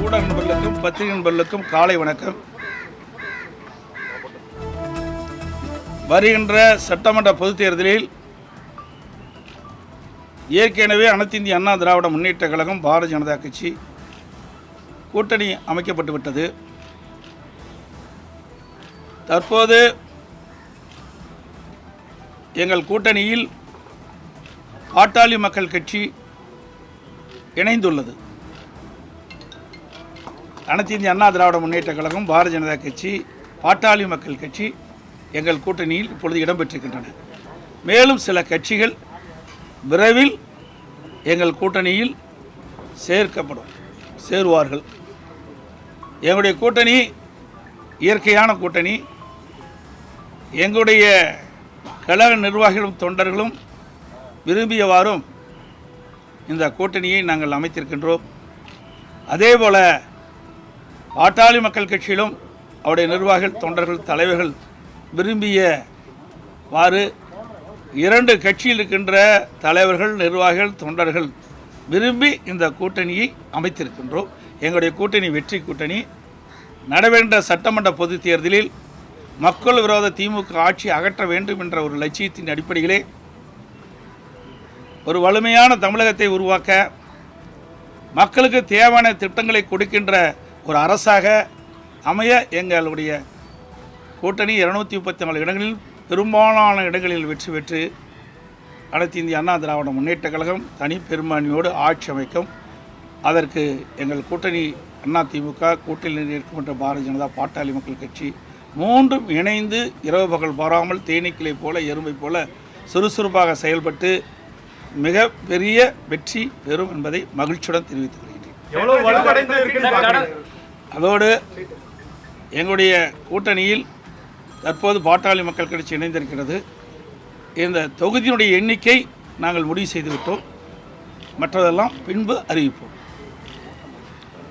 ஊடக நண்பர்களுக்கும் பத்திரிகை நண்பர்களுக்கும் காலை வணக்கம். வருகின்ற சட்டமன்ற பொதுத் தேர்தலில் ஏற்கனவே அனைத்து இந்திய அண்ணா திராவிட முன்னேற்ற கழகம் பாரதிய ஜனதா கட்சி கூட்டணி அமைக்கப்பட்டு விட்டது. தற்போது எங்கள் கூட்டணியில் பாட்டாளி மக்கள் கட்சி இணைந்துள்ளது. அனைத்து இந்திய அண்ணா திராவிட முன்னேற்ற கழகம், பாரதிய ஜனதா கட்சி, பாட்டாளி மக்கள் கட்சி எங்கள் கூட்டணியில் இப்பொழுது இடம்பெற்றிருக்கின்றன. மேலும் சில கட்சிகள் விரைவில் எங்கள் கூட்டணியில் சேருவார்கள். எங்களுடைய கூட்டணி இயற்கையான கூட்டணி. எங்களுடைய கழக நிர்வாகிகளும் தொண்டர்களும் விரும்பியவாறும் இந்த கூட்டணியை நாங்கள் அமைத்திருக்கின்றோம். அதேபோல் பாட்டாளி மக்கள் கட்சியிலும் அவருடைய நிர்வாகிகள், தொண்டர்கள், தலைவர்கள் விரும்பியவாறு இரண்டு கட்சியில் இருக்கின்ற தலைவர்கள், நிர்வாகிகள், தொண்டர்கள் விரும்பி இந்த கூட்டணியை அமைத்திருக்கின்றோம். எங்களுடைய கூட்டணி வெற்றி கூட்டணி. நடைபெற்ற சட்டமன்ற பொதுத் தேர்தலில் மக்கள் விரோத திமுக ஆட்சி அகற்ற வேண்டும் என்ற ஒரு லட்சியத்தின் அடிப்படையிலே ஒரு வலிமையான தமிழகத்தை உருவாக்க, மக்களுக்கு தேவையான திட்டங்களை கொடுக்கின்ற ஒரு அரசாக அமைய எங்களுடைய கூட்டணி 234 இடங்களில் பெரும்பாலான இடங்களில் வெற்றி பெற்று அனைத்து இந்திய அண்ணா திராவிட முன்னேற்ற கழகம் தனி பெரும்பான்மையோடு ஆட்சி அமைக்கும். அதற்கு எங்கள் கூட்டணி அதிமுக, கூட்டணியில் இருக்கும் என்ற பாரதிய ஜனதா, பாட்டாளி மக்கள் கட்சி மூன்றும் இணைந்து இரவு பகல் பாராமல் தேனீக்களை போல, எறும்பை போல சுறுசுறுப்பாக செயல்பட்டு மிக பெரிய வெற்றி பெறும் என்பதை மகிழ்ச்சியுடன் தெரிவித்துக் கொள்கின்றேன். அதோடு எங்களுடைய கூட்டணியில் தற்போது பாட்டாளி மக்கள் கட்சி இணைந்திருக்கிறது. இந்த தொகுதியினுடைய எண்ணிக்கை நாங்கள் முடிவு செய்துவிட்டோம். மற்றதெல்லாம் பின்பு அறிவிப்போம்.